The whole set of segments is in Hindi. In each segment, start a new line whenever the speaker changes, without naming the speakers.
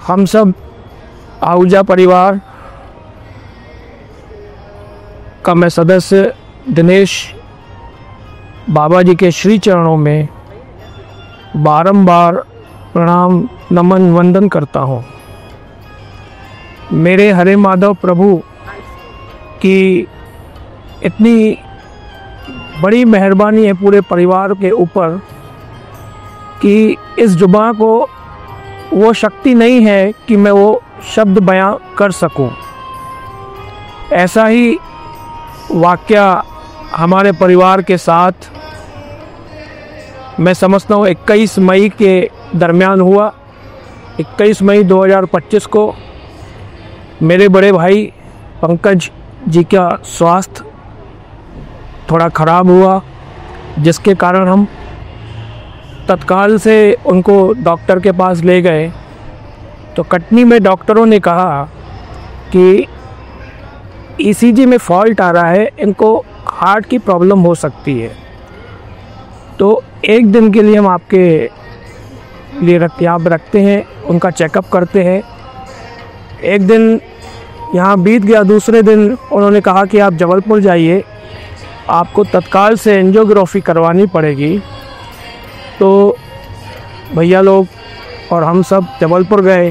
हम सब आहूजा परिवार का मैं सदस्य दिनेश बाबा जी के श्री चरणों में बारंबार प्रणाम नमन वंदन करता हूँ। मेरे हरे माधव प्रभु की इतनी बड़ी मेहरबानी है पूरे परिवार के ऊपर कि इस जुबान को वो शक्ति नहीं है कि मैं वो शब्द बयां कर सकूं। ऐसा ही वाक़या हमारे परिवार के साथ मैं समझता हूँ 21 मई के दरमियान हुआ। 21 मई 2025 को मेरे बड़े भाई पंकज जी का स्वास्थ्य थोड़ा ख़राब हुआ, जिसके कारण हम तत्काल से उनको डॉक्टर के पास ले गए। तो कटनी में डॉक्टरों ने कहा कि ईसीजी में फॉल्ट आ रहा है, इनको हार्ट की प्रॉब्लम हो सकती है। तो एक दिन के लिए हम आपके लिए रक्तयाब रखते हैं, उनका चेकअप करते हैं। एक दिन यहाँ बीत गया, दूसरे दिन उन्होंने कहा कि आप जबलपुर जाइए, आपको तत्काल से एंजियोग्राफी करवानी पड़ेगी। तो भैया लोग और हम सब जबलपुर गए।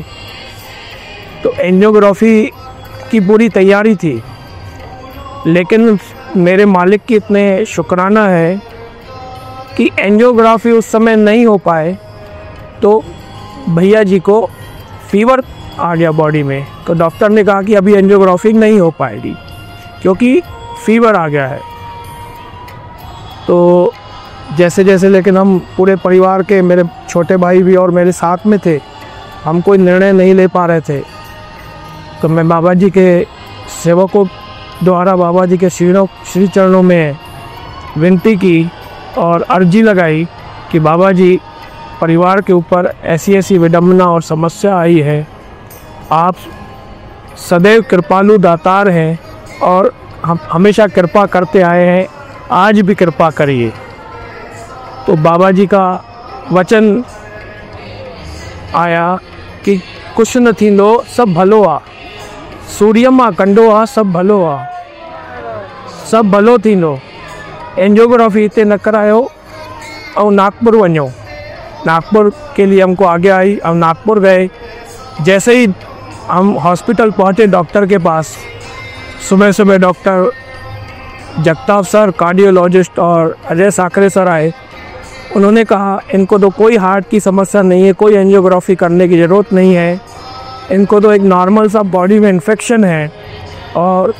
तो एंजियोग्राफी की पूरी तैयारी थी, लेकिन मेरे मालिक की इतने शुक्राना है कि एंजियोग्राफी उस समय नहीं हो पाए। तो भैया जी को फीवर आ गया बॉडी में। तो डॉक्टर ने कहा कि अभी एंजियोग्राफी नहीं हो पाएगी क्योंकि फीवर आ गया है। तो जैसे जैसे लेकिन हम पूरे परिवार के, मेरे छोटे भाई भी और मेरे साथ में थे, हम कोई निर्णय नहीं ले पा रहे थे। तो मैं बाबा जी के सेवकों द्वारा बाबा जी के श्री चरणों में विनती की और अर्जी लगाई कि बाबा जी, परिवार के ऊपर ऐसी ऐसी विडंबना और समस्या आई है, आप सदैव कृपालु दातार हैं और हम हमेशा कृपा करते आए हैं, आज भी कृपा करिए। तो बाबा जी का वचन आया कि कुछ न थींदो सब भलो आ, सूर्यमा कंडो आ सब भलो आ, सब भलो थींदो। एंजियोग्राफी इतने न करायो और नागपुर वञो। नागपुर के लिए हमको आगे आई, हम नागपुर गए। जैसे ही हम हॉस्पिटल पहुँचे डॉक्टर के पास, सुबह सुबह डॉक्टर जगताप सर कार्डियोलॉजिस्ट और अजय साकरे सर आए। उन्होंने कहा इनको तो कोई हार्ट की समस्या नहीं है, कोई एंजियोग्राफी करने की ज़रूरत नहीं है, इनको तो एक नॉर्मल सा बॉडी में इन्फेक्शन है और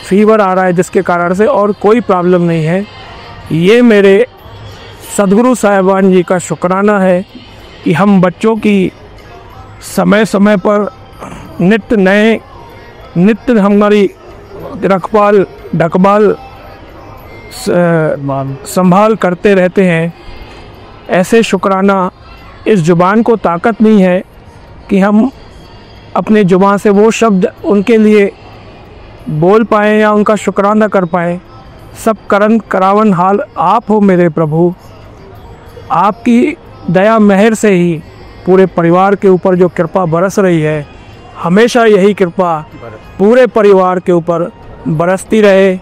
फीवर आ रहा है जिसके कारण से, और कोई प्रॉब्लम नहीं है। ये मेरे सद्गुरु साहिबान जी का शुक्राना है कि हम बच्चों की समय समय पर नित्य हमारी रखभाल ढकभाल संभाल करते रहते हैं। ऐसे शुक्राना, इस ज़ुबान को ताकत नहीं है कि हम अपने ज़ुबान से वो शब्द उनके लिए बोल पाएँ या उनका शुक्राना कर पाएँ। सब करन करावन हाल आप हो मेरे प्रभु। आपकी दया मेहर से ही पूरे परिवार के ऊपर जो कृपा बरस रही है, हमेशा यही कृपा पूरे परिवार के ऊपर बरसती रहे,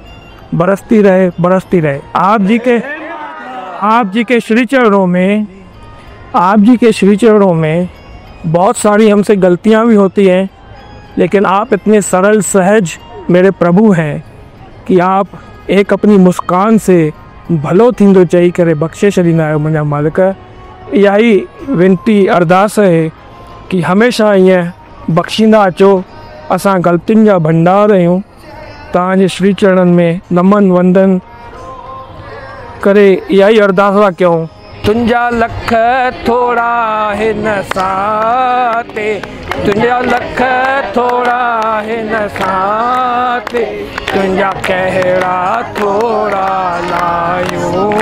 बरसती रहे, बरसती रहे। आप जी के श्री चरणों में बहुत सारी हमसे गलतियां भी होती हैं, लेकिन आप इतने सरल सहज मेरे प्रभु हैं कि आप एक अपनी मुस्कान से भलो थींदो चई करे बख्शे छॾींदा आहियो मुंहिंजा मालिक। यही विनती अरदास है कि हमेशा ईअं बख्शींदा अचो। असां ग़लतियुनि जा भंडार आहियूं। तव्हांजे श्री चरणनि में नमन वंदन करे इहा ई अरदास था कयूं। तुंहिंजा लख थोड़ा हिन साथे, तुंहिंजा लख थोड़ा हिन साथे, तुंहिंजा कहिड़ा थोड़ा लायूं,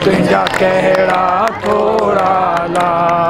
तुंहिंजा कहिड़ा थोड़ा लायूं।